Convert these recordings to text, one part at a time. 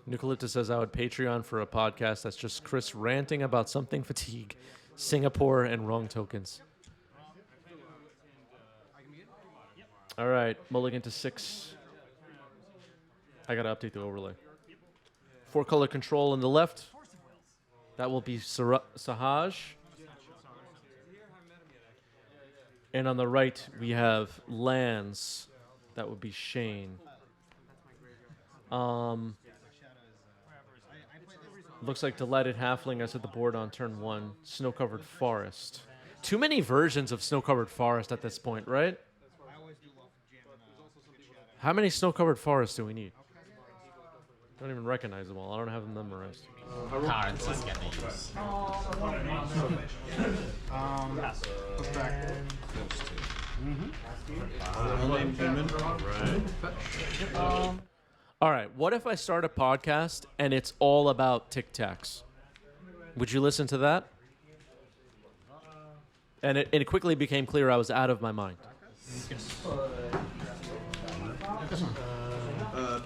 Nucleoliptus says I would Patreon for a podcast that's just Chris ranting about something fatigue, Singapore, and wrong tokens. All right, mulligan to 6. I got to update the overlay. 4-color control on the left. That will be Sahaj. And on the right, we have lands. That would be Shane. Looks like Delighted Halfling has hit the board on turn 1. Snow-covered forest. Too many versions of snow-covered forest at this point, right? How many snow-covered forests do we need? I don't even recognize them all. I don't have them memorized. Cards is getting used. What's back? All right. What if I start a podcast and it's all about Tic Tacs? Would you listen to that? And it quickly became clear I was out of my mind.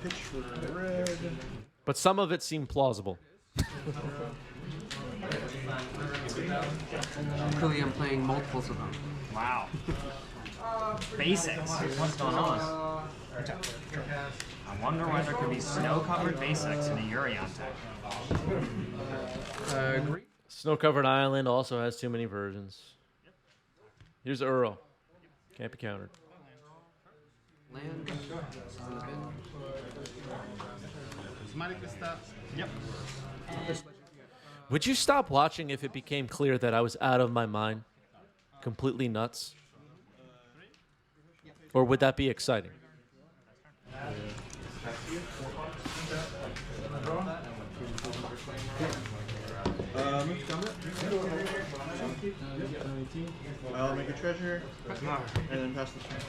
Pitch for red. But some of it seemed plausible. Clearly, I'm playing multiples of them. Wow. Basics. What's going on? I wonder why there could be snow-covered basics in a Urion deck. Agree. Snow-covered island also has too many versions. Here's Uro. Can't be countered. Land. Yep. Would you stop watching if it became clear that I was out of my mind? Completely nuts? Or would that be exciting? I'll make a treasure and then pass the turn.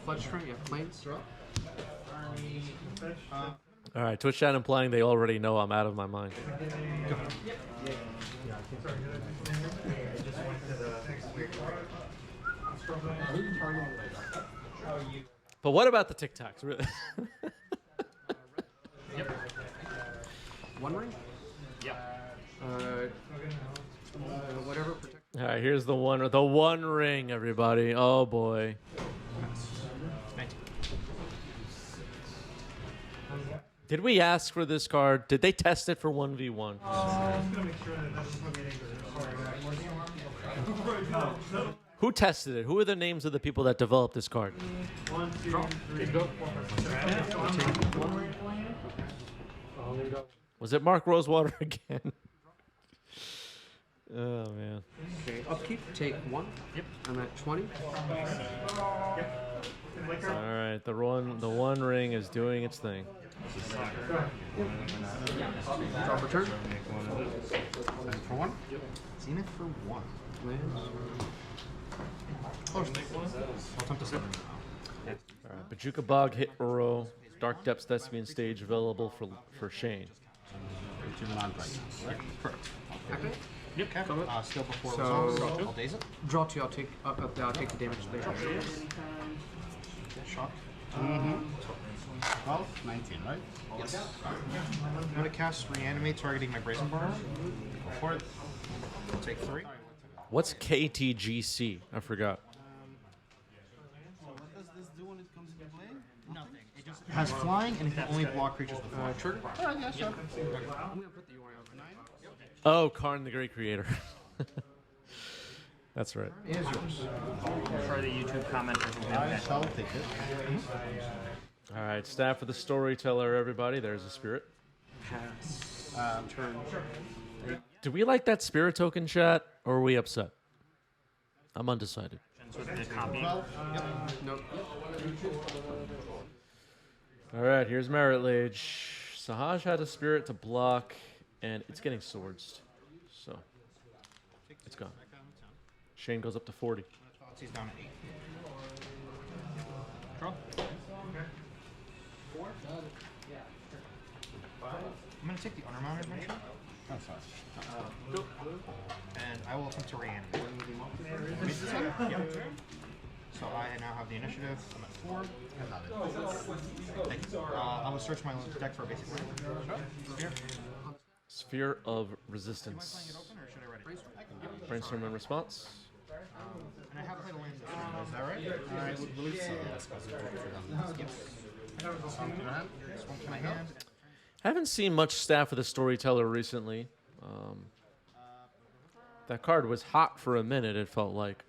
Flood string, yeah, planes. All right, Twitch chat implying they already know I'm out of my mind. But what about the Tic Tacs? Really? Yep. One ring? Yep. Whatever. Protect. All right, here's the one ring, everybody. Oh boy. Did we ask for this card? Did they test it for 1v1? Who tested it? Who are the names of the people that developed this card? Was it Mark Rosewater again? Oh man. Okay, upkeep. Take 1. Yep. I'm at 20. All right, the one ring is doing its thing. Drop return. For 1? Zenith for 1. Lands. I'll attempt to 7. All right, Bajuka Bog hit Uro. Dark Depths Thespian stage available for Shane. Activate. Yep. Still before So- I'll daze it. Draw 2. I'll take the damage there. Shock. 12, 19, right? Yes. I'm going to cast Reanimate, targeting my Brazen Bar. Go for it. I'll take 3. What's KTGC? I forgot. What does this do when it comes into play? Nothing. It just has flying and it can only block creatures with flying. Trigger. Alright, yeah, sure. I'm gonna put the UI on 9. Oh, Karn the Great Creator. That's right. Is yours. I'm sure the YouTube commenters will be I okay. shall take it. All right, staff of the storyteller, everybody. There's a spirit. Pass. Turn. Do we like that spirit token, chat, or are we upset? I'm undecided. With the copy. Nope. All right, here's Merit Lage. Sahaj had a spirit to block, and it's getting swords. So, it's gone. Shane goes up to 40. He's down at 8. Draw. I'm going to take the Undermount Adventure. That's fine. And I will attempt to reanimate. Yep. So so I now have the initiative. I'm at 4. Thank you. I will search my deck for a basic land. Sphere. Sphere of Playing Resistance. it open, or should I write it? Brainstorm in response. And I have played a land this turn, is that right? I would believe so. Yes, because you took 300. Yes. Swamp to my hand. Haven't seen much Staff of the Storyteller recently. That card was hot for a minute, it felt like.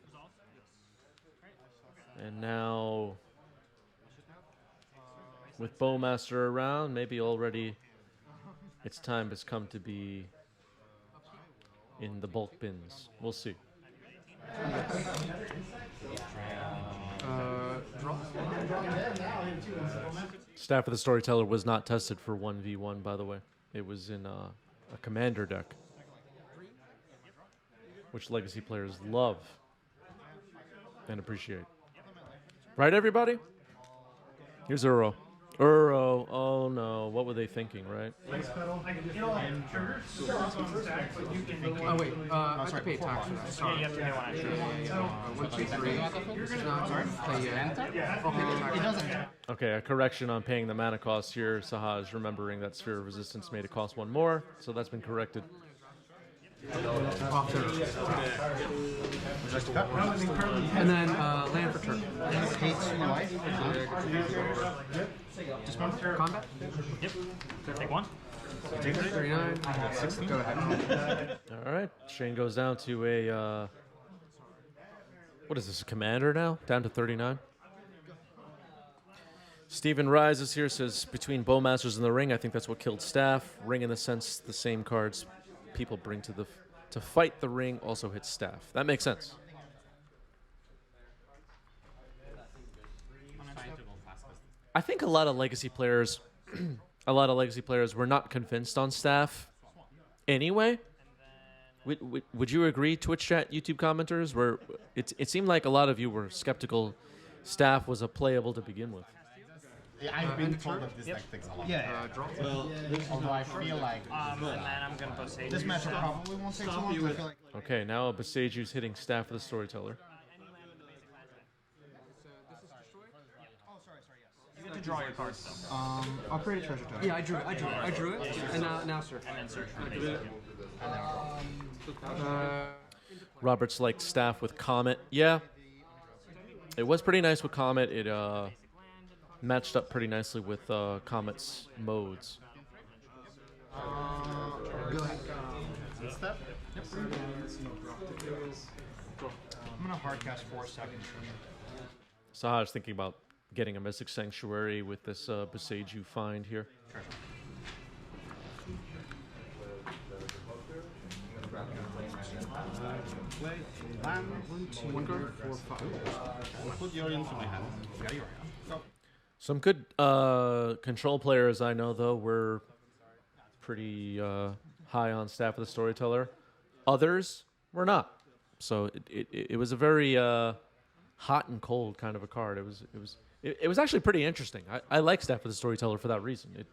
And now, with Bowmaster around, maybe already its time has come to be in the bulk bins. We'll see. Draw. Staff of the Storyteller was not tested for 1v1, by the way. It was in a commander deck, which Legacy players love and appreciate. Right, everybody? Here's Uro. Uro. Oh, no. What were they thinking, right? Oh wait, I have to pay tax for that. Sorry. You have to pay one extra. 1, 2, 3. Sorry. Play It doesn't. Okay, a correction on paying the mana cost here. Sahaj remembering that Sphere of Resistance made it cost 1 more, so that's been corrected. off turn. Would you like to cut? And then land for turn. Pay 2 life. Dismount. Combat. Yep. Take 1. 39. Go ahead. All right, Shane goes down to a, what is this, a commander now? Down to 39. Steven Rises here, says, between Bowmasters and the Ring, I think that's what killed Staff. Ring, in the sense, the same cards people bring to fight the Ring also hits Staff. That makes sense. I think a lot of Legacy players, were not convinced on Staff anyway. Would you agree, Twitch chat, YouTube commenters? Where it seemed like a lot of you were skeptical Staff was a playable to begin with. Yeah, I've been told that this deck takes a lot. Draw. Although I feel like And then I'm gonna put Sage. This match probably won't take too long. I feel like Okay, now Besaju's hitting Staff of the Storyteller. You get to draw your cards though. I'll create a treasure token. Yeah, I drew it. And now sir. And then search for Robert's like Staff with Comet. Yeah, it was pretty nice with Comet. It matched up pretty nicely with Comet's modes. Go ahead. step. Yep. I'm gonna hardcast 4 seconds. Sahaj thinking about getting a Mystic Sanctuary with this Besaju find here. Play land. 1, 2, 1 card, 4, 5. I'll put your into my hand. Some good control players I know, though, were pretty high on Staff of the Storyteller. Others were not. So it was a very hot and cold kind of a card. It was actually pretty interesting. I like Staff of the Storyteller for that reason.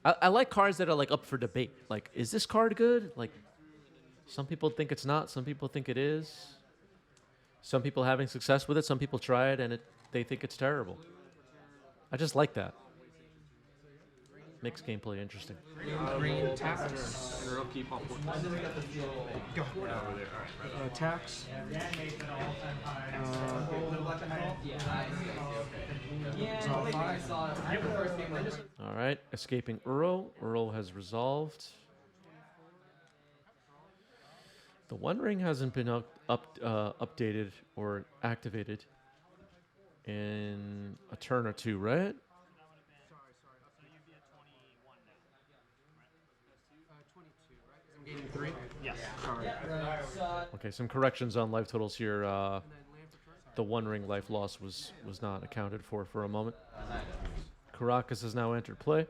I like cards that are like up for debate. Like, is this card good? Like, some people think it's not. Some people think it is. Some people having success with it. Some people try it and they think it's terrible. I just like that. Makes gameplay interesting. Green tax. Or upkeep off one. Go. Tax. All right, escaping Uro. Uro has resolved. The One Ring hasn't been updated or activated in a turn or two, right? 22, right? I'm gaining 3. Yes. Sorry. Okay, some corrections on life totals here. The One Ring life loss was not accounted for a moment. Caracas has now entered play.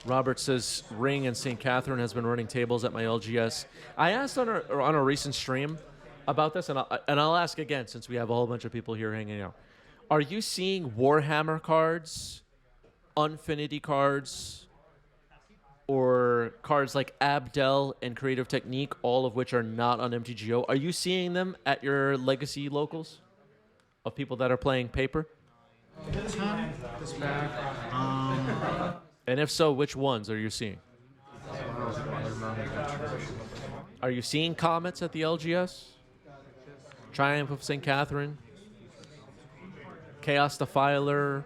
Robert says Ring and St. Catherine has been running tables at my LGS. I asked on a recent stream about this, and I'll ask again since we have a whole bunch of people here hanging out. Are you seeing Warhammer cards, Unfinity cards, or cards like Abdel and Creative Technique, all of which are not on MTGO? Are you seeing them at your legacy locals of people that are playing paper? This bag. And if so, which ones are you seeing? Are you seeing Comets at the LGS? Triumph of St. Catherine? Chaos Defiler?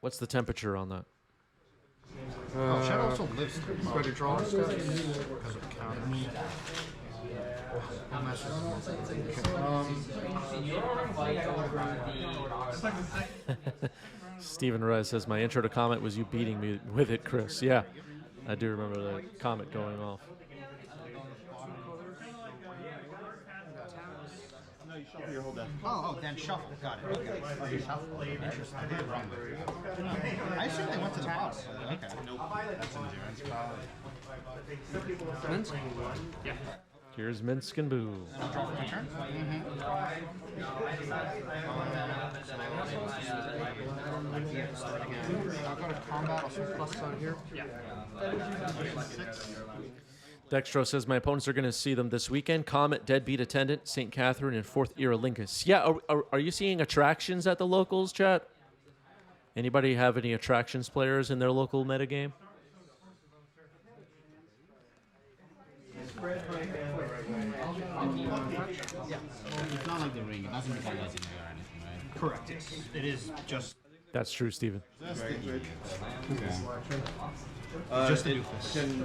What's the temperature on that? Shadow also lives through. Ready to draw stuff? Because of counters. Stephen Rez says, my intro to Comet was you beating me with it, Chris. Yeah, I do remember the Comet going off. Oh, then shuffle. Got it. Okay. Interesting. I did it wrong. I assume they went to the bottom. Okay. Nope. That's endurance power. Minsk? Yeah. Here's Minsk and Boo. And I'll draw for my turn. I'll go to combat. I'll switch pluses on here. Dextro says, my opponents are going to see them this weekend. Comet, Deadbeat Attendant, St. Catherine, and 4th Era Linkus. Yeah, are you seeing attractions at the locals, chat? Anybody have any attractions players in their local metagame? It's not like the ring. It doesn't become legendary or anything, right? Correct. Yes. It is just. That's true, Steven. Just the idiot. Just the it can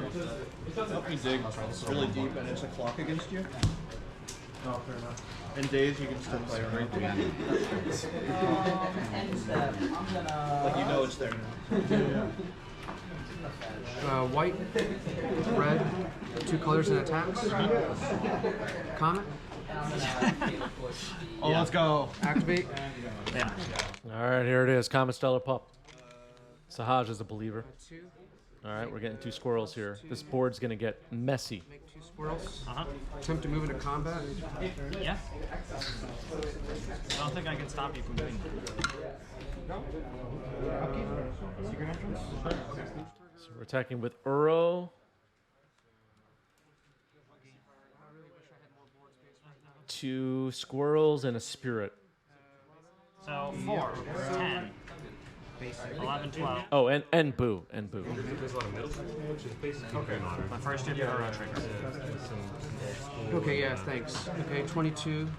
help you dig really deep, and it's a clock against you. In days, you can still play right there. Like you know it's there now. White, red, 2 colors and attacks. Comet. Oh, let's go. Activate. Yeah. All right, here it is. Comet Stellar Pup. Sahaj is a believer. 2. All right, we're getting 2 squirrels here. This board's going to get messy. Make 2 squirrels. Uh-huh. Attempt to move into combat. Yeah. I don't think I can stop you from doing that. Secret entrance. So we're attacking with Uro. 2 squirrels and a spirit. So 4, 10, 11, 12. Oh, and Boo. And Boo. My first hit Euro trigger. Okay, yeah, thanks. Okay, 22.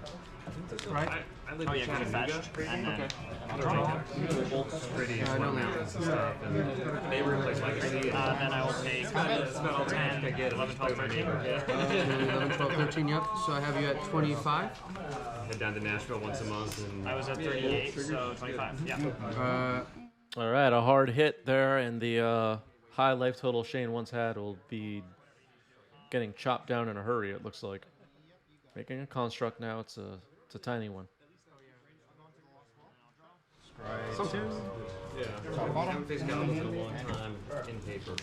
Right? Oh yeah, kind of fetched. And then No now. then I will take 10, 11, 12, 13. 11, 12, 13, yep. So I have you at 25. Head down to Nashville once a month and I was at 38, so 25. Yeah. All right, a hard hit there, and the high life total Shane once had will be getting chopped down in a hurry, it looks like. Making a construct now, it's a tiny one. yeah. I haven't faced goblins in a long time in paper.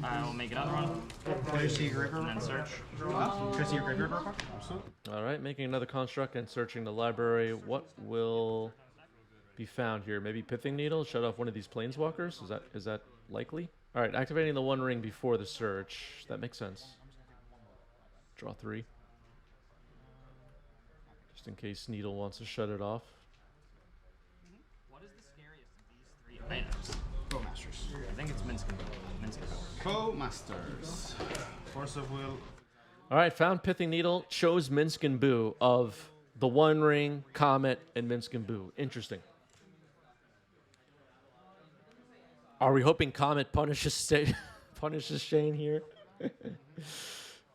I will make another one. Can you see your graveyard? And then search. Can I see your graveyard real quick? Absolutely. All right, making another construct and searching the library. What will be found here? Maybe Pithing Needle? Shut off one of these planeswalkers? Is that likely? All right, activating the 1 ring before the search. That makes sense. Draw 3. Just in case Needle wants to shut it off. What is the scariest of these 3 items? Go Masters. I think it's Minsk and Minsk. Co-masters. Force of Will. All right, found Pithing Needle, chose Minsk and Boo of the 1 ring, Comet, and Minsk and Boo. Interesting. Are we hoping Comet punishes punishes Shane here?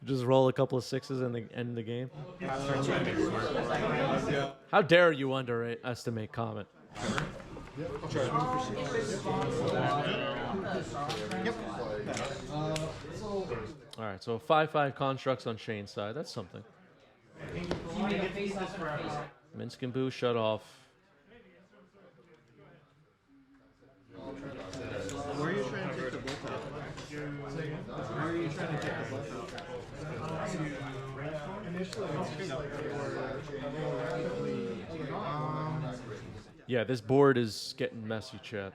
Just roll a couple of 6s and end the game. How dare you underestimate Comet? All right, so 5/5 constructs on Shane's side. That's something. Minsk and Boo shut off. Where are you trying to take the bolt out? Where are you trying to take the bolt out? Yeah, this board is getting messy, chat.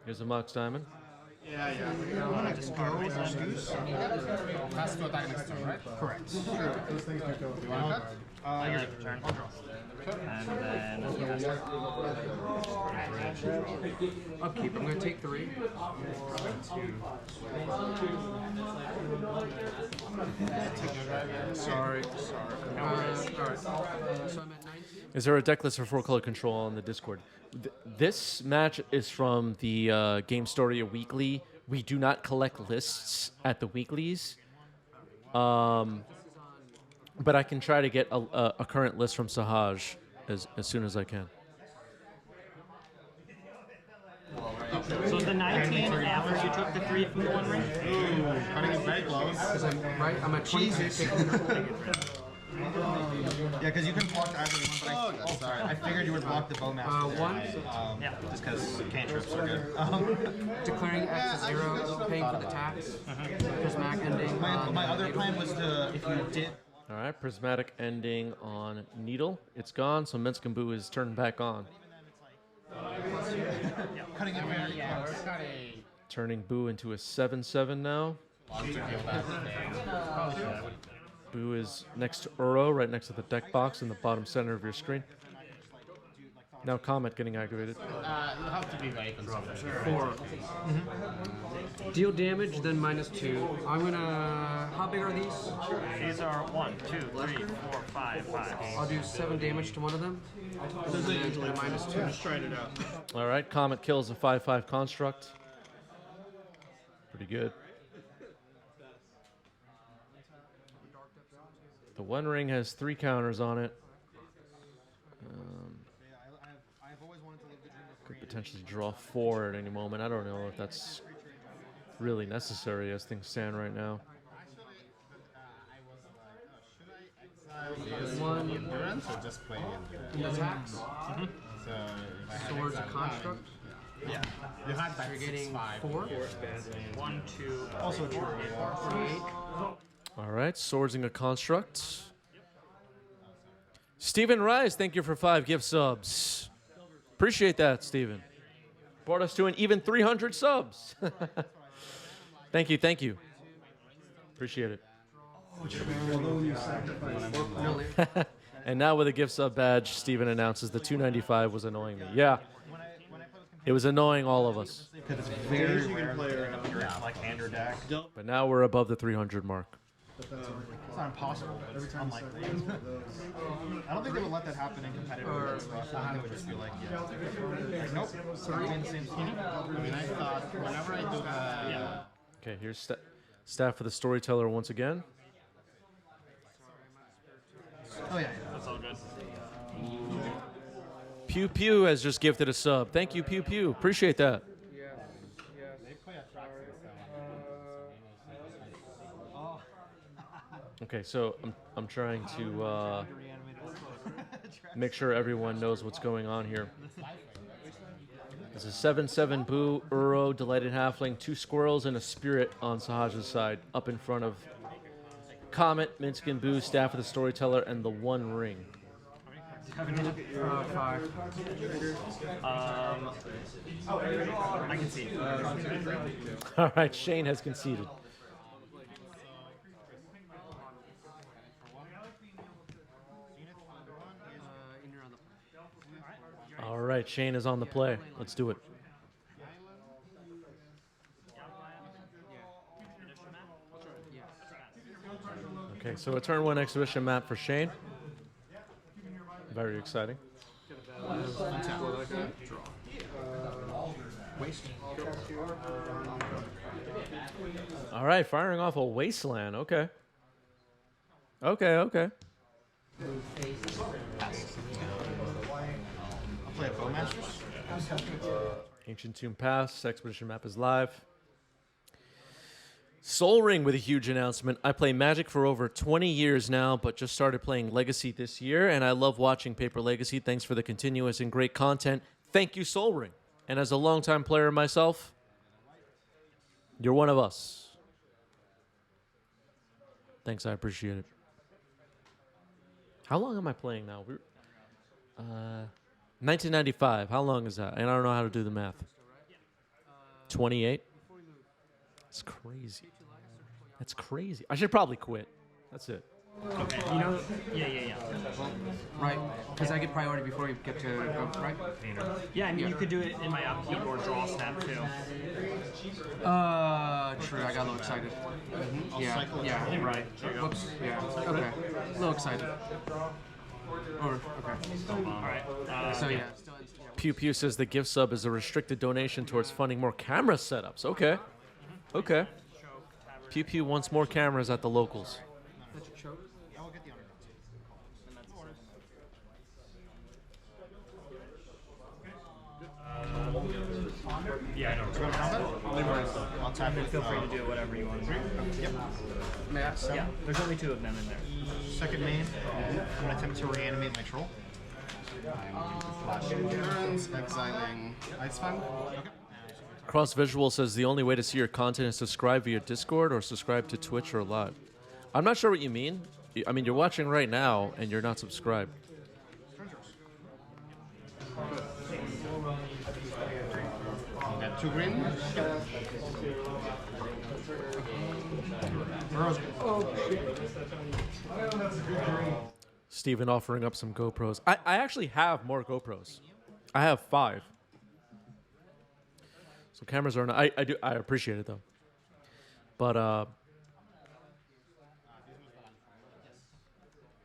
Here's a Mox Diamond. Yeah, yeah. Discard Deuce. Has to attack next turn, right? Correct. Those things can kill. You want to cut? I get it. Turn. And then Upkeep. I'm going to take 3. Sorry. Alright. So I'm at 19. Is there a deck list for 4-color control on the Discord? This match is from the Game Story Weekly. We do not collect lists at the weeklies. But I can try to get a current list from Sahaj as soon as I can. so is the 19 after you took the 3 from the 1 ring? Cutting it very close. Because I'm at 26. Yeah, because you can block either one, but sorry. I figured you would block the Bowmaster. 1. Just because cantrips are good. Declaring X as 0. Paying for the tax. Prismatic ending. My other plan was to, if you did... All right, prismatic ending on Needle. It's gone, so Minsk and Boo is turned back on. Cutting it very close. Turning Boo into a 7/7 now. Boo is next to Uro, right next to the deck box in the bottom center of your screen. Now Comet getting activated. You have to be very conservative. 4. Deal damage, then -2. I'm going to... How big are these? These are 1, 2, 3, 4, 5, 5. I'll do 7 damage to one of them. And then -2. Just trying it out. All right, Comet kills a 5/5 construct. Pretty good. The One Ring has 3 counters on it. Could potentially draw 4 at any moment. I don't know if that's really necessary as things stand right now. One Endurance or just plain endurance? attacks. So if I had Swords a exile construct. Yeah. You had that You're getting 6/5. 4. 1, 2, Also true. 48. All right, Swordsing a construct. Stephen Rise, thank you for 5 gift subs. Appreciate that, Stephen. Brought us to an even 300 subs. Thank you, thank you. Appreciate it. And now with a gift sub badge, Stephen announces the 295 was annoying me. Yeah, it was annoying all of us. Because it's very rare to get up your like hand or deck. But now we're above the 300 mark. It's not impossible, but it's unlikely. I don't think they would let that happen in competitive stuff. I think they would just be like, yeah. Like, nope. I mean, I thought whenever I do the... Okay, here's staff for the storyteller once again. Oh, yeah. That's all good. Pew Pew has just gifted a sub. Thank you, Pew Pew. Appreciate that. Okay, so I'm trying to make sure everyone knows what's going on here. There's a 7/7 Boo, Uro, Delighted Halfling, 2 squirrels, and a spirit on Sahaj's side, up in front of Comet, Minsk and Boo, staff of the storyteller, and the One Ring. 5. I can see. All right, Shane has conceded. All right, Shane is on the play. Let's do it. Okay, so a turn 1 exhibition map for Shane. Very exciting. All right, firing off a wasteland. Okay. Okay. I'll play a Bowmasters. Ancient Tomb Pass. Expedition map is live. Soul Ring with a huge announcement. I play Magic for over 20 years now, but just started playing Legacy this year, and I love watching Paper Legacy. Thanks for the continuous and great content. Thank you, Soul Ring. And as a longtime player myself, you're one of us. Thanks, I appreciate it. How long am I playing now? 1995. How long is that? And I don't know how to do the math. 28? That's crazy. That's crazy. I should probably quit. That's it. Okay. You know, yeah. Right, because I get priority before you get to go, right? Yeah, I mean, you could do it in my upkeep or draw snap too. True. I got a little excited. Yeah. Right. Whoops. Yeah. Okay. A little excited. Or okay. All right. So yeah. Still, Pew Pew says the gift sub is a restricted donation towards funding more camera setups. Okay. Okay. Pew Pew wants more cameras at the locals. Yeah, we'll get the underdogs. Yeah, I know. I'll tap it. Feel free to do whatever you want. Yep. Yeah, there's only 2 of them in there. Second main, I'm going to attempt to reanimate my troll. I'm flashing turns, exiling Icefang. Cross Visual says the only way to see your content is subscribe via Discord or subscribe to Twitch or live. I'm not sure what you mean. I mean, you're watching right now and you're not subscribed. Got 2 green. Steven offering up some GoPros. I actually have more GoPros. I have 5. So cameras are not, I appreciate it though. But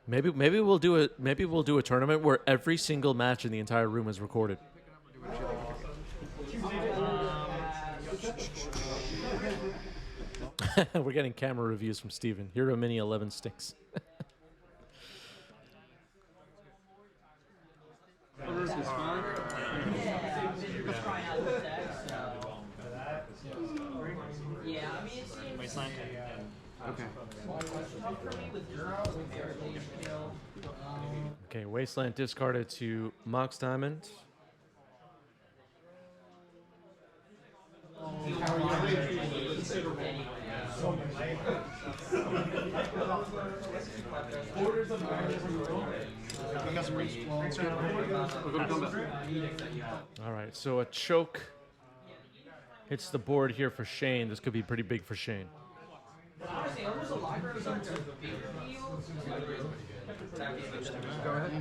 maybe we'll do a tournament where every single match in the entire room is recorded. We're getting camera reviews from Steven. Hero Mini 11 sticks. Wasteland. okay. Okay, Wasteland discarded to Mox Diamond. All right, so a choke hits the board here for Shane. This could be pretty big for Shane. Go ahead.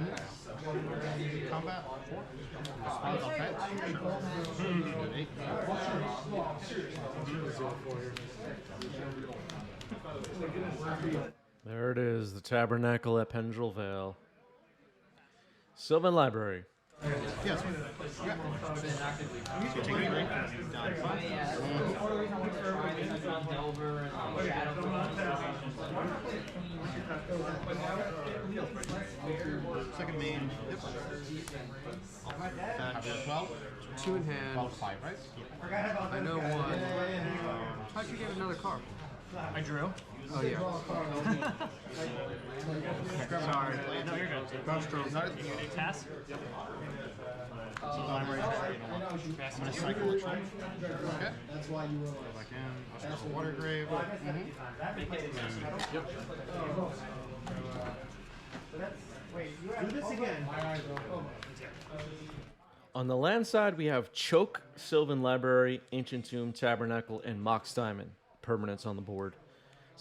Combat 4. Response offense. 8. There it is, the Tabernacle at Pendrell Vale. Sylvan Library. Yes. Yeah. So take a drink. Down 5. Second main. Yep. 12. 2 in hand. 12, 5, right? I know one. How'd you get another card? I drew. Oh yeah. Sorry. No, you're good. Task? So the library is ready. I'm going to cycle the troll. Okay. Go back in. I'll start the water grave. Yep. Do this again. On the land side, we have Choke, Sylvan Library, Ancient Tomb, Tabernacle, and Mox Diamond permanents on the board.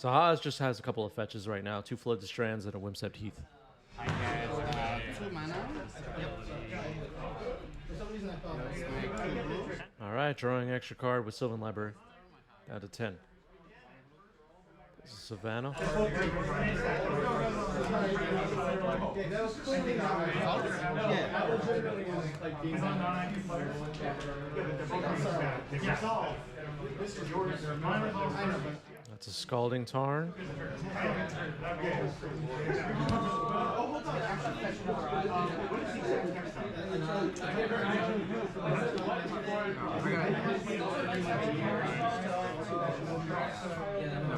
Sahaz just has a couple of fetches right now, 2 Flooded Strands and a Wimsept Heath. I get 2 mana. All right, drawing extra card with Sylvan Library. Down to 10. This is Savannah. That's a Scalding Tarn.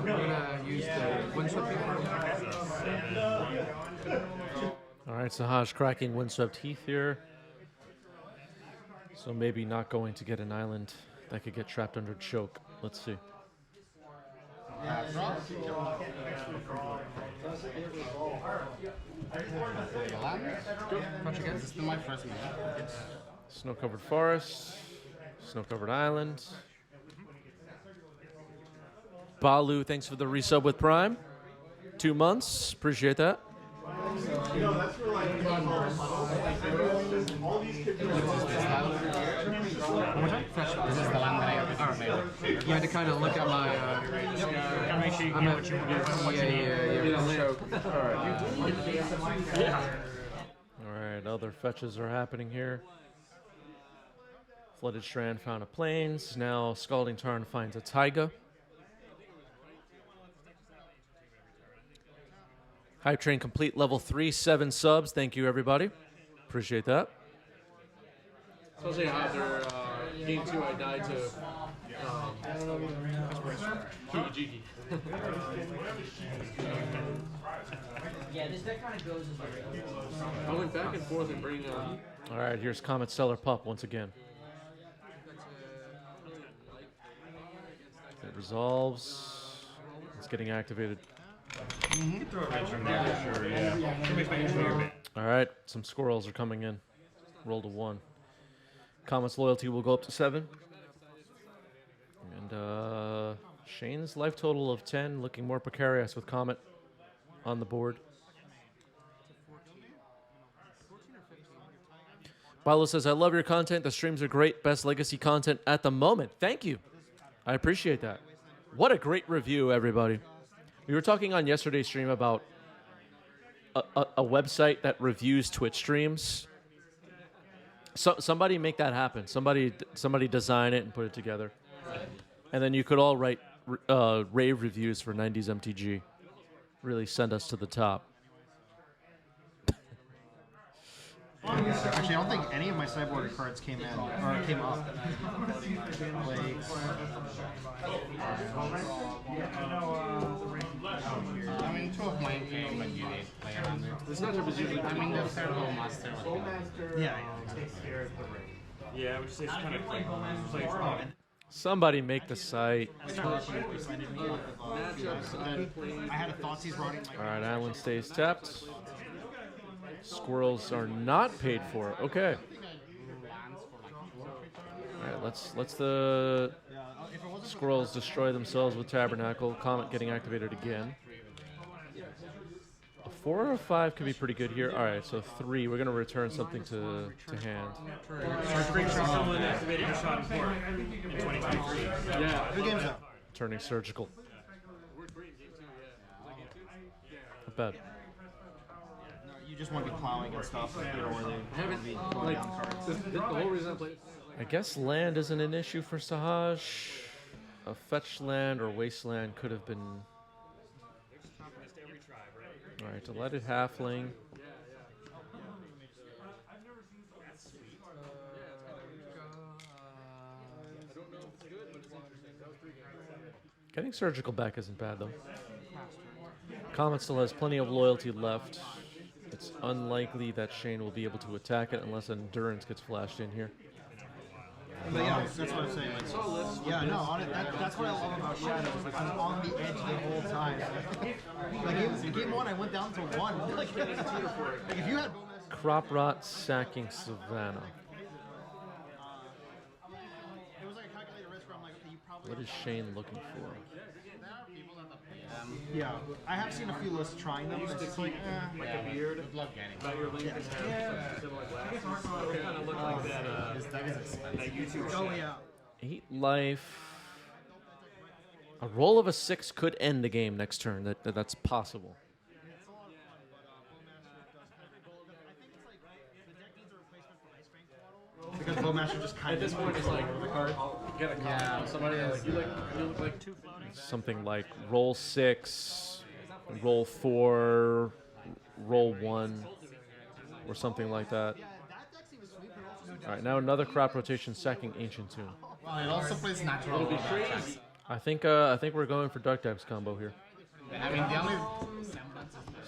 We're gonna use the windswept paper. All right, Sahaj cracking Windswept Heath here. So maybe not going to get an island that could get trapped under Choke. Let's see. This is still my first meeting. Snow-covered forest. Snow-covered island. Balu, thanks for the resub with Prime. 2 months. Appreciate that. This is the land that I have to play. You had to kind of look at my. Gotta make sure you get what you want. What you need. All right, other fetches are happening here. Flooded Strand found a plains. Now Scalding Tarn finds a taiga. Hype Train complete level 3, 7 subs. Thank you, everybody. Appreciate that. Especially after game 2, I died to Jiki. Yeah, this deck kind of goes as like. I went back and forth and bring. All right, here's Comet Stellar Pup once again. It resolves. It's getting activated. All right, some squirrels are coming in. Rolled a 1. Comet's loyalty will go up to 7. And Shane's life total of 10 looking more precarious with Comet on the board. Bilo says, I love your content. The streams are great. Best legacy content at the moment. Thank you. I appreciate that. What a great review, everybody. We were talking on yesterday's stream about a website that reviews Twitch streams. So somebody make that happen. Somebody design it and put it together. And then you could all write rave reviews for 90s MTG. Really send us to the top. Actually, I don't think any of my sideboard cards came in or came up. I mean, 2 of mine came, but you did play around it. This matchup is usually. I mean, the third Hole Master was good. Yeah. Yeah, I would say it's kind of like play draw. Somebody make the site. Matchups I had a thought he's running. All right, Island stays tapped. Squirrels are not paid for. Okay. All right, let's the squirrels destroy themselves with Tabernacle. Comet getting activated again. A 4 or a 5 could be pretty good here. All right, so 3. We're gonna return something to hand. Someone activated a shot in port in 2023. Yeah. Who game's up? Turning surgical. Not bad. You just want to be plowing and stuff. You know, where they Haven't be throwing like down cards. the whole reason I played. I guess land isn't an issue for Sahaj. A fetch land or wasteland could have been. All right, delighted halfling. Getting surgical back isn't bad though. Comet still has plenty of loyalty left. It's unlikely that Shane will be able to attack it unless endurance gets flashed in here. But yeah, that's what I'm saying. Yeah, no, on it, that's what I love about Shadows. Like, I'm on the edge the whole time. Like, game 1, I went down to 1. Like, if you had Crop Rot sacking Savannah. it was like a calculated risk where I'm like, okay, you probably. What is Shane looking for? Yeah, I have seen a few lists trying them. It's just like, Like a beard. Good luck getting About your link and kind of look like that. This deck is expensive. That YouTube oh shit. yeah. 8 life. A roll of a 6 could end the game next turn. That's possible. Because Bowmaster just kind At this point, it's like get a card. Somebody like you look like 250. Something like roll 6, roll 4, roll 1, or something like that. All right, now another crop rotation sacking Ancient Tomb. Well, it also plays natural. It'll be crazy. I think we're going for Dark Depths combo here. I mean, the only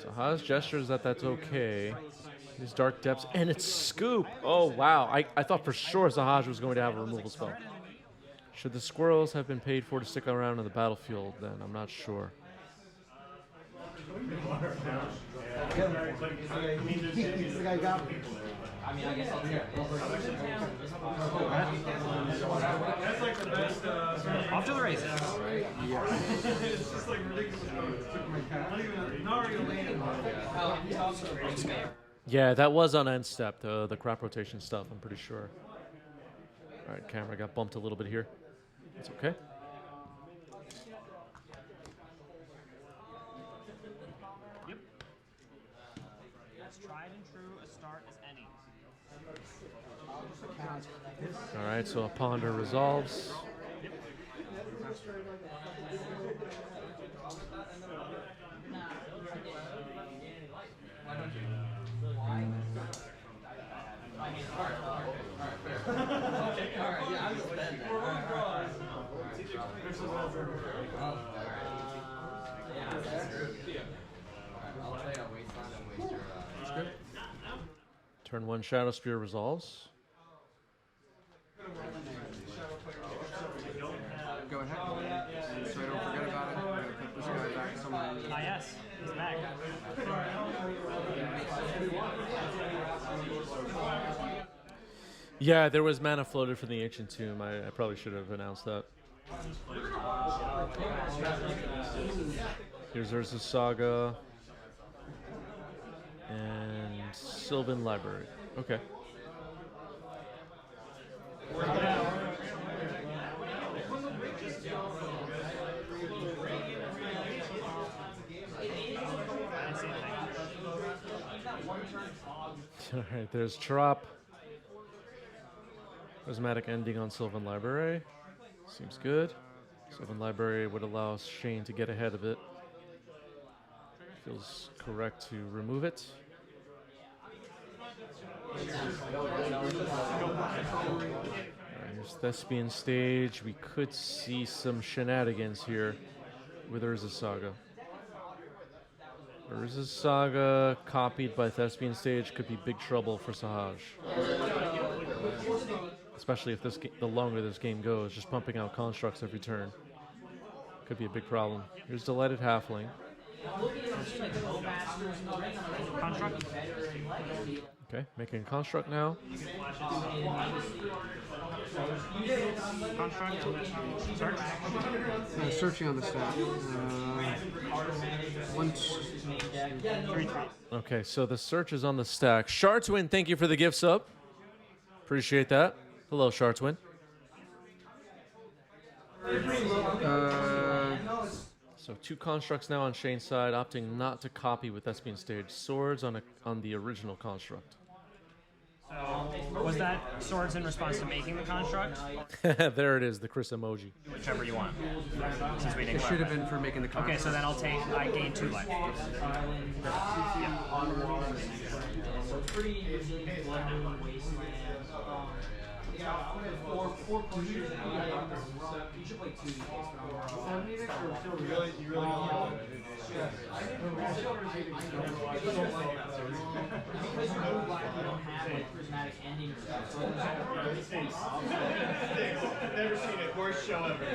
So Haas gestures that's okay. These Dark Depths, and it's Scoop! Oh, wow. I thought for sure Sahaj was going to have a removal spell. Should the squirrels have been paid for to stick around on the battlefield, then? I'm not sure. He's the guy who got me. I mean, I guess I'll take it. That's like the best. Off to the races. It's just like ridiculous. Not even landing. Yeah, that was on end step, the crop rotation stuff, I'm pretty sure. All right, camera got bumped a little bit here. It's okay. Yep. As tried and true a start as any. All right, so a ponder resolves. Turn 1 Shadow Spear resolves. Go ahead. So I don't forget about it. I'm gonna put this guy back somewhere. Ah, yes. He's back. Yeah, there was mana floated from the Ancient Tomb. I probably should have announced that. Here's Urza's Saga. And Sylvan Library. Okay. Alright, there's Trop. Prismatic ending on Sylvan Library. Seems good. Sylvan Library would allow Shane to get ahead of it. Feels correct to remove it. Here's Thespian Stage. We could see some shenanigans here with Urza's Saga. Urza's Saga copied by Thespian Stage could be big trouble for Sahaj. Especially if the longer this game goes, just pumping out constructs every turn. Could be a big problem. Here's Delighted Halfling. Construct. Okay, making a construct now. Construct. Search. Searching on the stack. 1, 2, 3. Okay, so the search is on the stack. Shartwin, thank you for the gift sub. Appreciate that. Hello, Shartwin. So 2 constructs now on Shane's side, opting not to copy with Thespian Stage. Swords on the original construct. So, was that swords in response to making the construct? There it is, the Chris emoji. Whichever you want. Since we didn't it should have been for making the construct. Okay, so then I gain 2 life. Four pushers and you should play 2 these days. You really don't. Because you know black, you don't have like prismatic ending or stuff. So Never seen it. Worst show ever.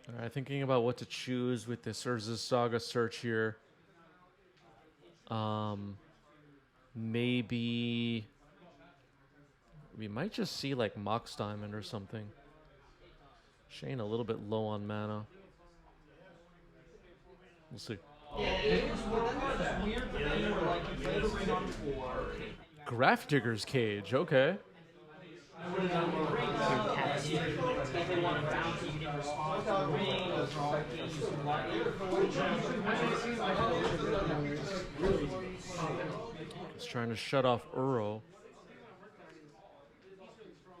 All right, thinking about what to choose with this Urza's Saga search here. Maybe we might just see like Mox Diamond or something. Shane a little bit low on mana. We'll see. Graph Digger's Cage, okay. He's trying to shut off Uro.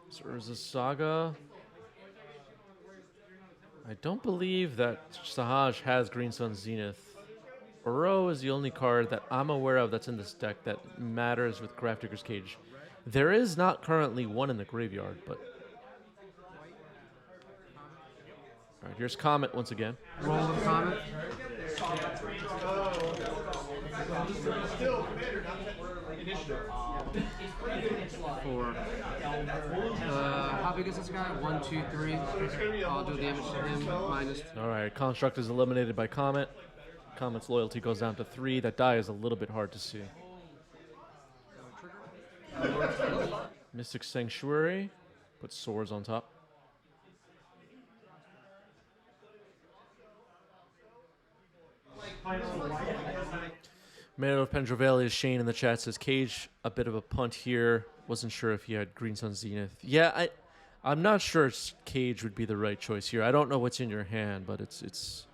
So Urza's Saga. I don't believe that Sahaj has Green Sun Zenith. Uro is the only card that I'm aware of that's in this deck that matters with Graph Digger's Cage. There is not currently one in the graveyard, but... Alright, here's Comet once again. Roll the Comet. Four. How big is this guy? 1, 2, 3. I'll do damage to him. Minus. All right, Construct is eliminated by Comet. Comet's loyalty goes down to 3. That die is a little bit hard to see. Mystic Sanctuary. Put swords on top. Man of Pendrovale is Shane in the chat says Cage a bit of a punt here. Wasn't sure if he had Green Sun Zenith. Yeah, I'm not sure Cage would be the right choice here. I don't know what's in your hand, but it's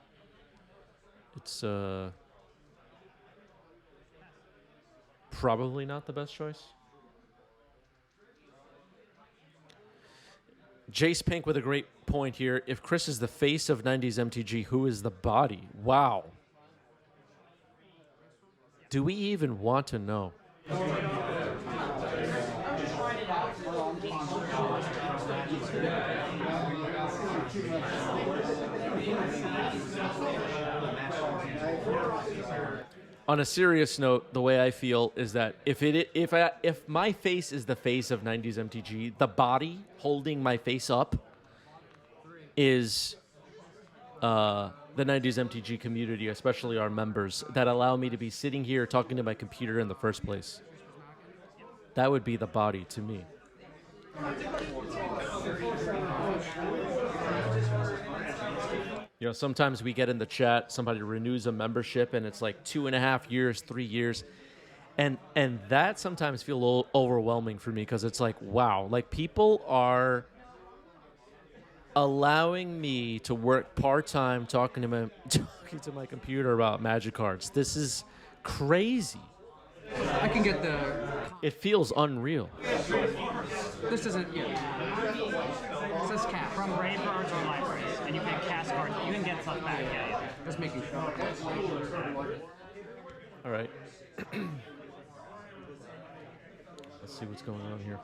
probably not the best choice. Jace Pink with a great point here. If Chris is the face of 90s MTG, who is the body? Wow. Do we even want to know? On a serious note, the way I feel is that if my face is the face of 90s MTG, the body holding my face up is the 90s MTG community, especially our members, that allow me to be sitting here talking to my computer in the first place. That would be the body to me. You know, sometimes we get in the chat, somebody renews a membership, and it's like 2.5 years, 3 years. And that sometimes feels overwhelming for me because it's like, wow, like people are allowing me to work part-time talking to my computer about Magic cards. This is crazy. I can get the... It feels unreal. This isn't... Yeah. It says cap. From graveyards or libraries, and you can cast cards. You can get stuff back, yeah. Just making sure. All right. Let's see what's going on here.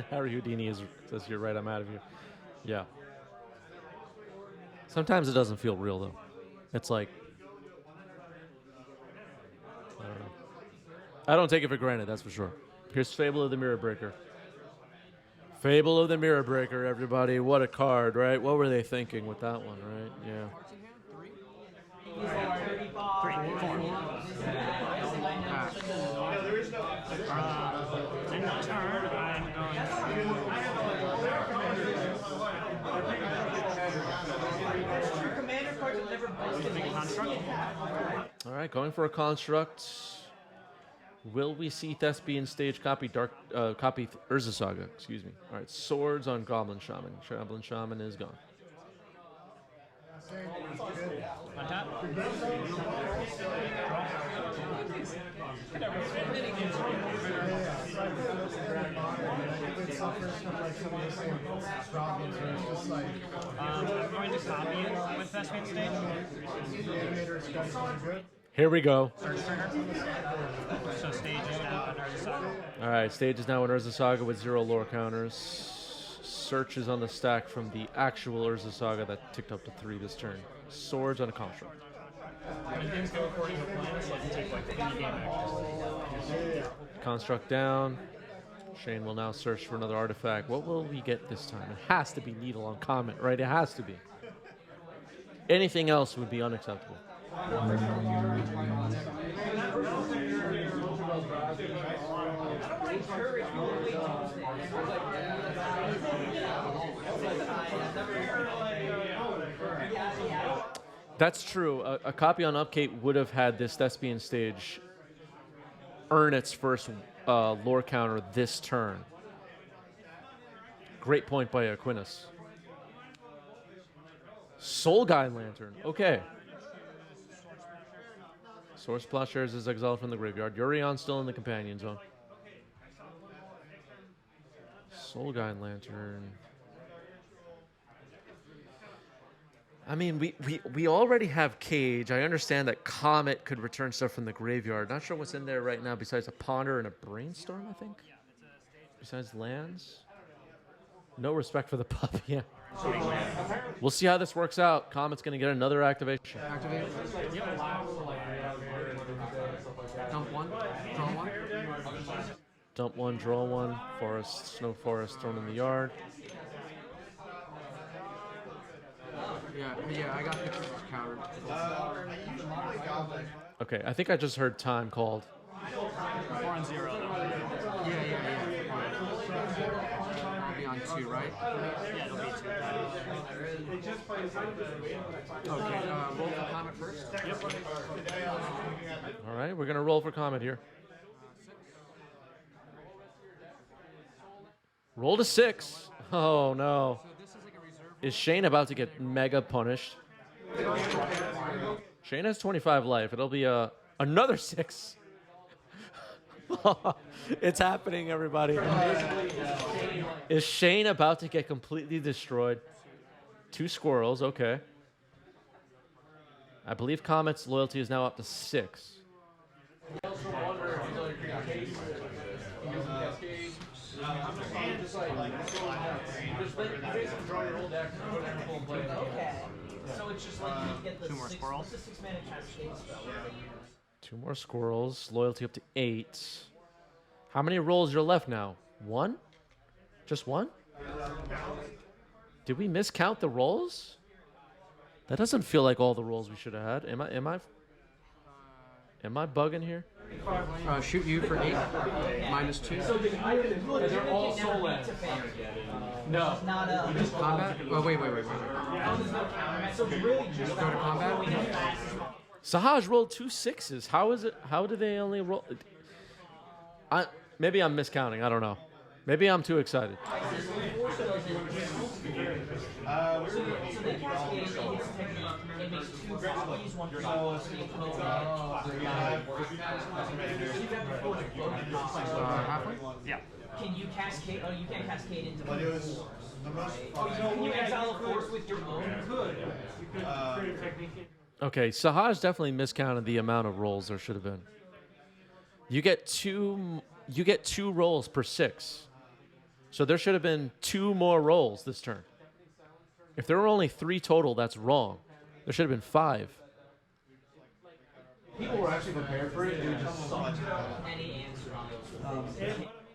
Harry Houdini says, you're right, I'm out of here. Yeah. Sometimes it doesn't feel real, though. It's like, I don't know. I don't take it for granted, that's for sure. Here's Fable of the Mirror Breaker. Fable of the Mirror Breaker, everybody. What a card, right? What were they thinking with that one, right? Yeah. 3, 4. In turn, I'm going to construct. All right, going for a construct. Will we see Thespian stage copy Urza Saga? Excuse me. All right, swords on Goblin Shaman. Goblin Shaman is gone. On top. I'm going to copy it with Thespian stage. Here we go. Search trigger. So stage is now an Urza Saga. All right, stage is now an Urza Saga with 0 lore counters. Search is on the stack from the actual Urza Saga that ticked up to 3 this turn. Swords on a construct. Construct down. Shane will now search for another artifact. What will we get this time? It has to be Needle on Comet, right? It has to be. Anything else would be unacceptable. That's true. A copy on Upkeep would have had this Thespian stage earn its first lore counter this turn. Great point by Aquinas. Soul Guide Lantern. Okay. Source Plowshares is exiled from the graveyard. Urion still in the companion zone. Soul Guide Lantern. I mean, we already have Cage. I understand that Comet could return stuff from the graveyard. Not sure what's in there right now besides a Ponder and a Brainstorm, I think. Besides lands. No respect for the pup. Yeah. We'll see how this works out. Comet's gonna get another activation. Activate. Dump one. Draw one. Dump one, draw one. Forest, snow forest thrown in the yard. Yeah, I got the counter. Okay, I think I just heard time called. 4 and 0. Yeah. I'll be on 2, right? Yeah, it'll be 2. Okay, roll for Comet first. All right, we're gonna roll for Comet here. Roll to 6. Oh no. Is Shane about to get mega punished? Shane has 25 life. It'll be another 6. It's happening, everybody. Is Shane about to get completely destroyed? 2 squirrels, okay. I believe Comet's loyalty is now up to 6. So it's just like you get the 2 more squirrels. 6-mana cascade spell. 2 more squirrels. Loyalty up to 8. How many rolls are left now? 1? Just 1? Did we miscount the rolls? That doesn't feel like all the rolls we should have had. Am I bugging here? Shoot you for 8. -2. They're all soul lands. No. Not Combat? Oh, wait. So really just Go to combat? Sahaj rolled 2 6s. How is it? How do they only roll? Maybe I'm miscounting. I don't know. Maybe I'm too excited. So they cascade, it hits technique, it makes 2 copies, 1 Halfway? Yeah. Can you cascade? Oh, you can't cascade into four. Can you exile a force with your own? Okay, Sahaj definitely miscounted the amount of rolls there should have been. You get 2 rolls per 6. So there should have been 2 more rolls this turn. If there were only 3 total, that's wrong. There should have been 5. People were actually prepared for it. They just saw Any answer.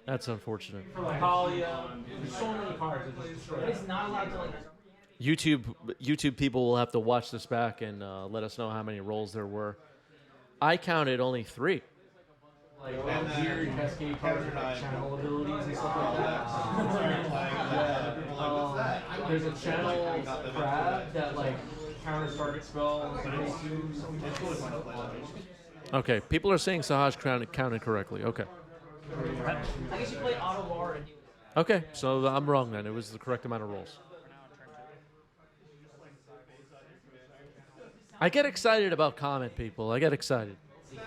That's unfortunate. Talia. There's so many cards. It's not allowed to like. YouTube people will have to watch this back and let us know how many rolls there were. I counted only 3. Like weird cascade cards with like channel abilities and stuff like that. There's a channel crab that like counters target spell. Okay, people are saying Sahaj counted correctly. Okay. I guess you play auto war and do. Okay, so I'm wrong then. It was the correct amount of rolls. I get excited about Comet, people. I get excited. You're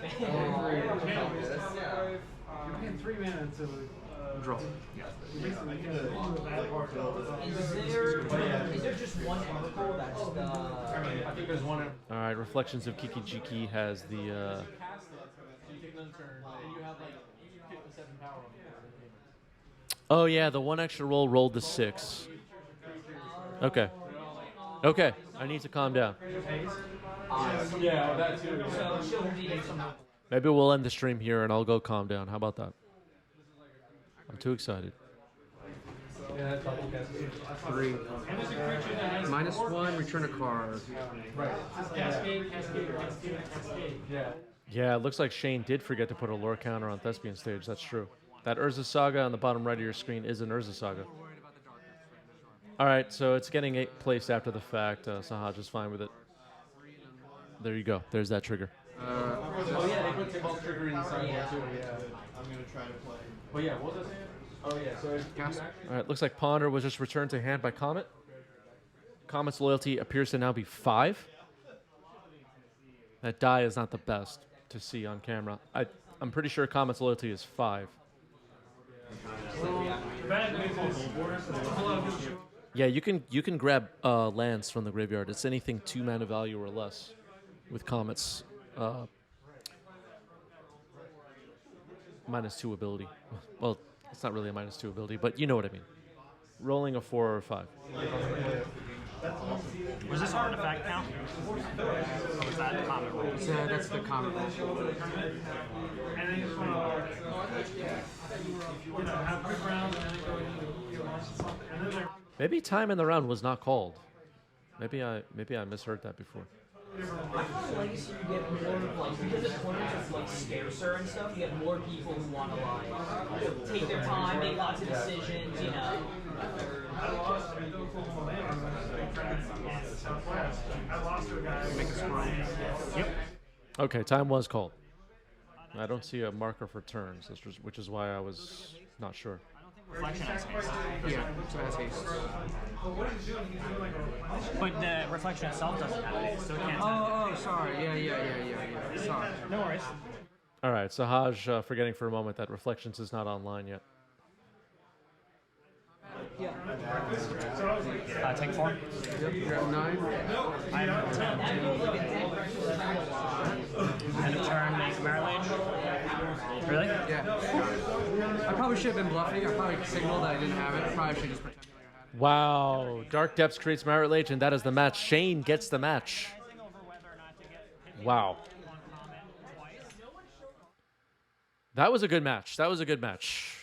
paying 3 mana to Draw. Is there just one oracle that's the? I think there's one. All right, Reflections of Kiki Jiki has the. Oh yeah, the 1 extra roll rolled the 6. Okay. Okay, I need to calm down. Yeah, that too. So she'll read some. Maybe we'll end the stream here and I'll go calm down. How about that? I'm too excited. Yeah, that's double cascade. 3. -1, return a card. Right. Cascade. Yeah. Yeah, it looks like Shane did forget to put a lore counter on Thespian Stage. That's true. That Urza Saga on the bottom right of your screen is an Urza Saga. All right, so it's getting placed after the fact. Sahaj is fine with it. There you go. There's that trigger. Oh yeah, they put Tibalt's trigger in the sideboard too. Yeah. I'm gonna try to play. Oh yeah, what was I saying? Oh yeah, so Cast. All right, looks like Ponder was just returned to hand by Comet. Comet's loyalty appears to now be 5. That die is not the best to see on camera. I'm pretty sure Comet's loyalty is 5. Yeah, you can grab lands from the graveyard. It's anything 2 mana value or less with Comet's -2 ability. Well, it's not really a -2 ability, but you know what I mean. rolling a 4 or a 5. Was this artifact count? Or was that the common rule? That's the common rule. Maybe time in the round was not called. Maybe I misheard that before. I find Legacy you get more like because the tournaments are like scarcer and stuff. You get more people who want to like take their time, make lots of decisions. You know. Make a scroll. Yep. Okay, time was called. I don't see a marker for turns, which is why I was not sure. Reflection has haste. Yeah, so it has haste. But the reflection itself doesn't have haste, so it can't. Oh, sorry. Yeah. Sorry. No worries. All right, Sahaj, forgetting for a moment that Reflections is not online yet. Take 4. Yep, you're at 9. I have 10. End of turn, make Merit Lage. Really? Yeah. I probably should have been bluffing. I probably signaled that I didn't have it. I probably should just pretend like I had it. Wow, Dark Depths creates Merit Lage, and that is the match. Shane gets the match. Wow. That was a good match.